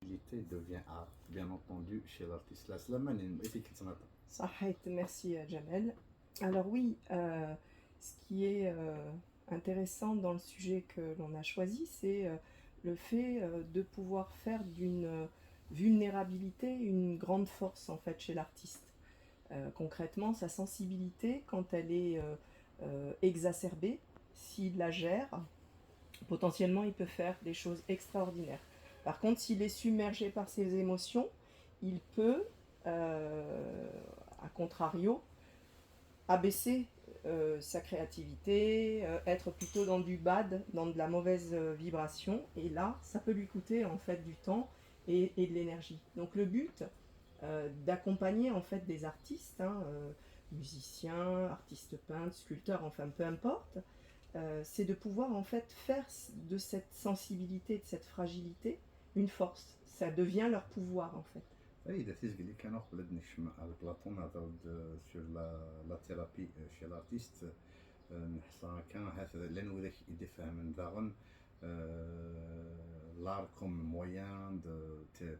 L'utilité devient art, bien entendu, chez l'artiste. La slamane est étiquette. صحيت, merci Jamel. Alors oui, ce qui est intéressant dans le sujet que l'on a choisi, c'est le fait de pouvoir faire d'une vulnérabilité une grande force en fait chez l'artiste. Concrètement, sa sensibilité, quand elle est exacerbée, s'il la gère, potentiellement il peut faire des choses extraordinaires. Par contre, s'il est submergé par ses émotions, il peut, à contrario, abaisser sa créativité, être plutôt dans du bad, dans de la mauvaise vibration, et là, ça peut lui coûter en fait du temps et de l'énergie. Donc le but d'accompagner en fait des artistes, musiciens, artistes peintres, sculpteurs, enfin peu importe, c'est de pouvoir en fait faire de cette sensibilité, de cette fragilité, une force. Ça devient leur pouvoir en fait. Oui, ده تسجيلي كانوا قبل نشم على بلاطون هضر sur la thérapie chez l'artiste نحصى كان هذا لأنه ذاك يدفع من داغن l'art comme moyen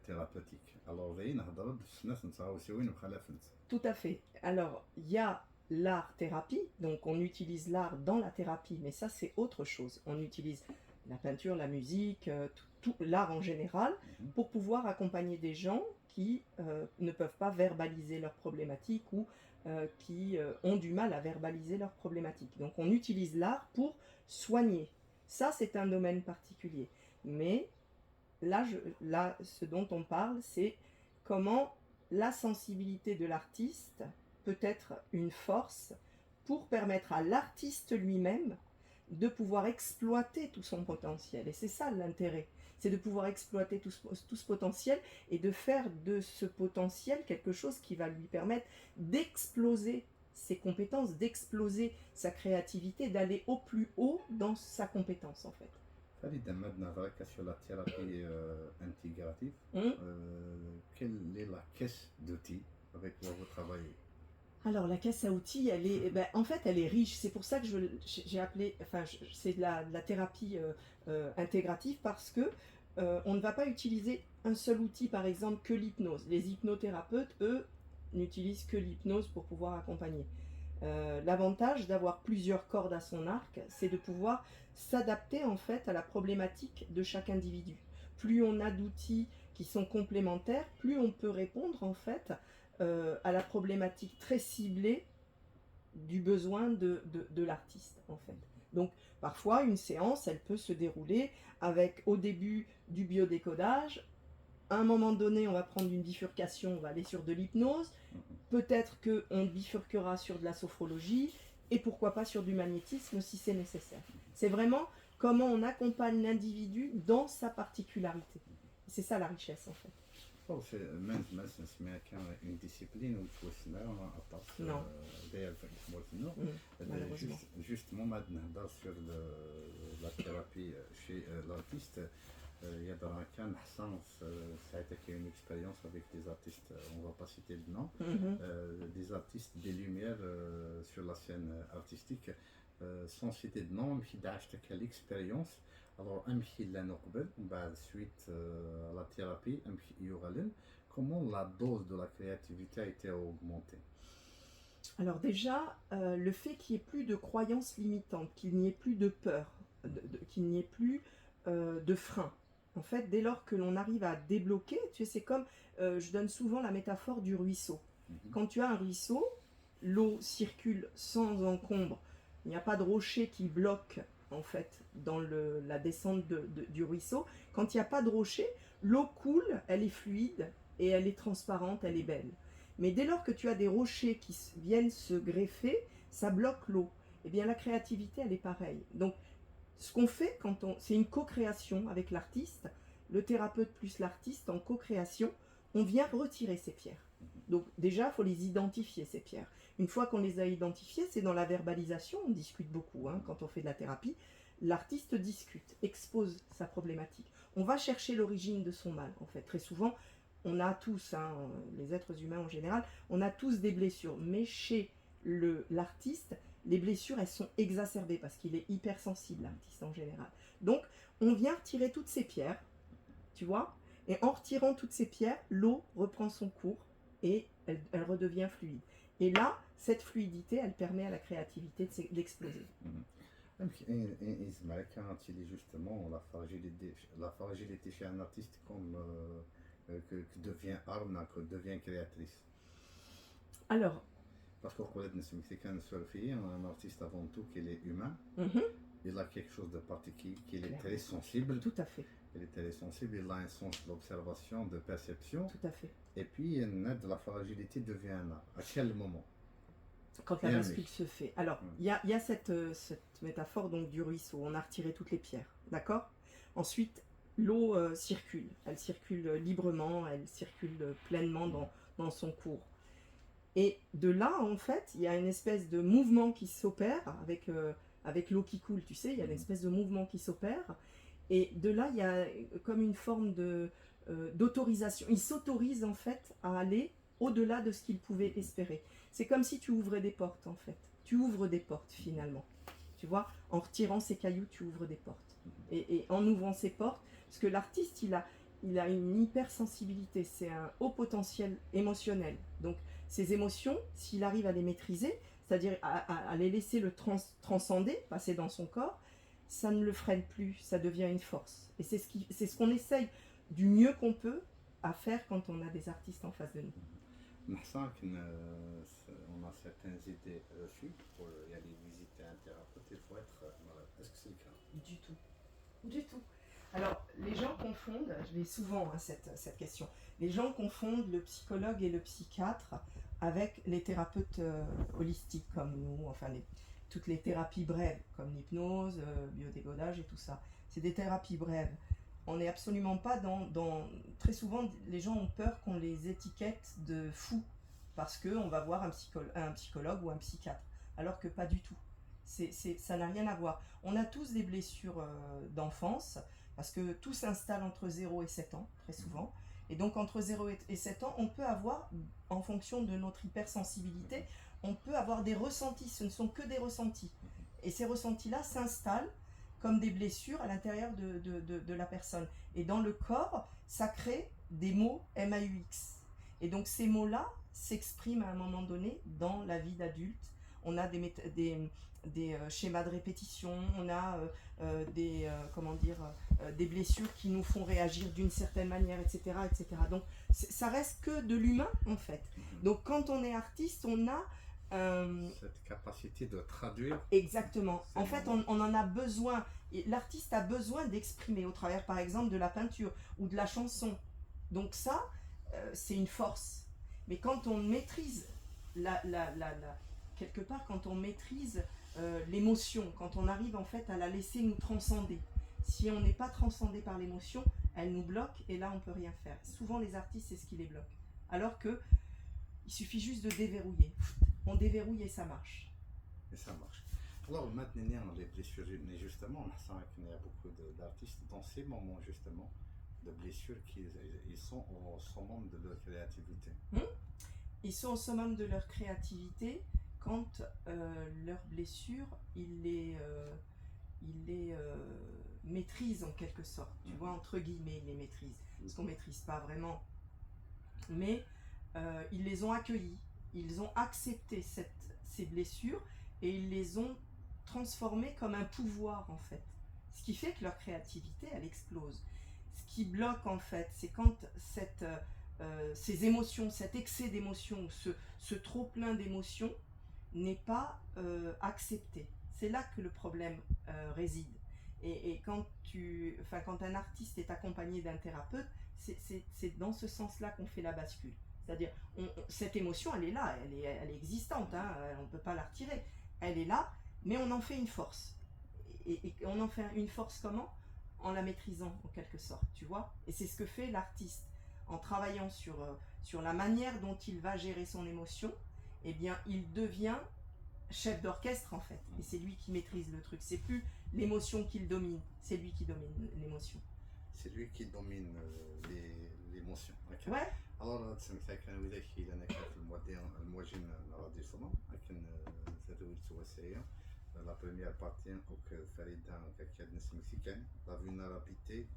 thérapeutique. Alors ذي نهضر الناس نتعاوسوين مخالفنت. Tout à fait. Alors, il y a l'art-thérapie, donc on utilise l'art dans la thérapie, mais ça c'est autre chose. On utilise la peinture, la musique, tout l'art en général, pour pouvoir accompagner des gens qui ne peuvent pas verbaliser leurs problématiques ou qui ont du mal à verbaliser leurs problématiques. Donc on utilise l'art pour soigner. Ça c'est un domaine particulier. Mais là, ce dont on parle, c'est comment la sensibilité de l'artiste peut être une force pour permettre à l'artiste lui-même de pouvoir exploiter tout son potentiel. Et c'est ça l'intérêt, c'est de pouvoir exploiter tout ce potentiel et de faire de ce potentiel quelque chose qui va lui permettre d'exploser ses compétences, d'exploser sa créativité, d'aller au plus haut dans sa compétence en fait. فريدة مدنا نظرك sur la thérapie intégrative. Quelle est la caisse d'outils avec laquelle vous travaillez? Alors la caisse à outils, elle est, ben, en fait, elle est riche. C'est pour ça que j'ai appelé, enfin, c'est de la thérapie intégrative parce que on ne va pas utiliser un seul outil, par exemple, que l'hypnose. Les hypnothérapeutes, eux, n'utilisent que l'hypnose pour pouvoir accompagner. L'avantage d'avoir plusieurs cordes à son arc, c'est de pouvoir s'adapter en fait à la problématique de chaque individu. Plus on a d'outils qui sont complémentaires, plus on peut répondre en fait à la problématique très ciblée du besoin de l'artiste en fait. Donc parfois une séance, elle peut se dérouler avec au début du biodécodage. À un moment donné, on va prendre une bifurcation, on va aller sur de l'hypnose. Peut-être qu'on bifurquera sur de la sophrologie et pourquoi pas sur du magnétisme si c'est nécessaire. C'est vraiment comment on accompagne l'individu dans sa particularité. C'est ça la richesse en fait. C'est même une discipline où il faut se mettre à part malheureusement. Justement, maintenant sur la thérapie chez l'artiste, il y a dans un cas, ça a été une expérience avec des artistes, on ne va pas citer le nom, des artistes des lumières sur la scène artistique, sans citer de nom, mais quelle expérience. Alors, suite à la thérapie, comment la dose de la créativité a été augmentée? Alors déjà, le fait qu'il n'y ait plus de croyances limitantes, qu'il n'y ait plus de peur, qu'il n'y ait plus de frein. En fait, dès lors que l'on arrive à débloquer, tu sais, c'est comme, je donne souvent la métaphore du ruisseau. Quand tu as un ruisseau, l'eau circule sans encombre. Il n'y a pas de rocher qui bloque en fait dans la descente du ruisseau. Quand il n'y a pas de rocher, l'eau coule, elle est fluide et elle est transparente, elle est belle. Mais dès lors que tu as des rochers qui viennent se greffer, ça bloque l'eau. Eh bien la créativité, elle est pareille. Donc ce qu'on fait c'est une co-création avec l'artiste, le thérapeute plus l'artiste en co-création, on vient retirer ces pierres. Donc déjà, il faut les identifier, ces pierres. Une fois qu'on les a identifiées, c'est dans la verbalisation, on discute beaucoup quand on fait de la thérapie. L'artiste discute, expose sa problématique. On va chercher l'origine de son mal, en fait. Très souvent, on a tous, les êtres humains en général, on a tous des blessures. Mais chez l'artiste, les blessures, elles sont exacerbées parce qu'il est hypersensible, l'artiste en général. Donc, on vient retirer toutes ces pierres, tu vois, Et en retirant toutes ces pierres, l'eau reprend son cours et elle redevient fluide. Et là, cette fluidité, elle permet à la créativité d'exploser. Ismaël, quand il dit justement la fragilité chez un artiste comme que devient arme, que devient créatrice. Alors, Parce que c'est qu'un seul fille, un artiste avant tout qu'il est humain, il a quelque chose de particulier, qu'il est très sensible. Tout à fait. Il est très sensible, il a un sens d'observation, de perception. Tout à fait. Et puis, de la fragilité devient un art. À quel moment? Quand la bascule se fait. Alors, il y a cette métaphore donc du ruisseau. On a retiré toutes les pierres, d'accord? Ensuite, l'eau circule. Elle circule librement, elle circule pleinement dans son cours. Et de là, en fait, il y a une espèce de mouvement qui s'opère avec l'eau qui coule, tu sais, il y a une espèce de mouvement qui s'opère. Et de là, il y a comme une forme d'autorisation. Il s'autorise, en fait, à aller au-delà de ce qu'il pouvait espérer. C'est comme si tu ouvrais des portes, en fait. Tu ouvres des portes, finalement. Tu vois, en retirant ces cailloux, tu ouvres des portes. Et en ouvrant ces portes, parce que l'artiste, il a une hypersensibilité, c'est un haut potentiel émotionnel. Donc, ces émotions, s'il arrive à les maîtriser, c'est-à-dire à les laisser le transcender, passer dans son corps, ça ne le freine plus, ça devient une force. Et c'est ce qu'on essaye du mieux qu'on peut à faire quand on a des artistes en face de nous. On a certaines idées reçues pour y aller visiter un thérapeute, il faut être malade. Est-ce que c'est le cas? Du tout. Du tout. Alors, les gens confondent, je l'ai souvent cette question, les gens confondent le psychologue et le psychiatre avec les thérapeutes holistiques comme nous, enfin toutes les thérapies brèves, comme l'hypnose, biodécodage et tout ça. C'est des thérapies brèves. On n'est absolument pas Très souvent, les gens ont peur qu'on les étiquette de fous, parce qu'on va voir un psychologue ou un psychiatre, alors que pas du tout. Ça n'a rien à voir. On a tous des blessures d'enfance, parce que tout s'installe entre 0 et 7 ans, très souvent. Et donc entre 0 et 7 ans, on peut avoir, en fonction de notre hypersensibilité, on peut avoir des ressentis, ce ne sont que des ressentis. Et ces ressentis-là s'installent comme des blessures à l'intérieur de la personne. Et dans le corps, ça crée des mots MAUX. Et donc ces mots-là s'expriment à un moment donné dans la vie d'adulte. On a des schémas de répétition, on a des blessures qui nous font réagir d'une certaine manière, etc. etc. Donc ça reste que de l'humain en fait. Donc quand on est artiste, on a cette capacité de traduire. Exactement. En fait, on en a besoin. L'artiste a besoin d'exprimer au travers, par exemple, de la peinture ou de la chanson. Donc ça, c'est une force. Mais quand on maîtrise quelque part, quand on maîtrise l'émotion, quand on arrive en fait à la laisser nous transcender. Si on n'est pas transcendé par l'émotion, elle nous bloque et là on peut rien faire. Souvent les artistes, c'est ce qui les bloque. Alors que il suffit juste de déverrouiller. On déverrouille et ça marche. Et ça marche. Alors maintenant, on a les blessures, mais justement, on sent qu'il y a beaucoup d'artistes dans ces moments justement de blessures ils sont au summum de leur créativité. Ils sont au summum de leur créativité quand leurs blessures, ils les maîtrisent en quelque sorte. Tu vois, entre guillemets, ils les maîtrisent. Parce qu'on ne maîtrise pas vraiment. Mais ils les ont accueillis. Ils ont accepté ces blessures et ils les ont transformées comme un pouvoir en fait. Ce qui fait que leur créativité, elle explose. Ce qui bloque en fait, c'est quand ces émotions, cet excès d'émotions, ce trop plein d'émotions n'est pas accepté. C'est là que le problème réside. Et quand un artiste est accompagné d'un thérapeute, c'est dans ce sens-là qu'on fait la bascule. C'est-à-dire, cette émotion, elle est là, elle est existante, hein, on ne peut pas la retirer. Elle est là, mais on en fait une force. Et on en fait une force comment? En la maîtrisant, en quelque sorte, tu vois. Et c'est ce que fait l'artiste. En travaillant sur la manière dont il va gérer son émotion, eh bien, il devient chef d'orchestre, en fait. Et c'est lui qui maîtrise le truc. C'est plus l'émotion qu'il domine, c'est lui qui domine l'émotion. C'est lui qui domine l'émotion. Okay. Ouais. Alors تسميتها كان وذاك إلا أنا كان في المواجن غادي صنع لكن زادوا السواسية la première partie au Farida qui est une mexicaine la vulnérabilité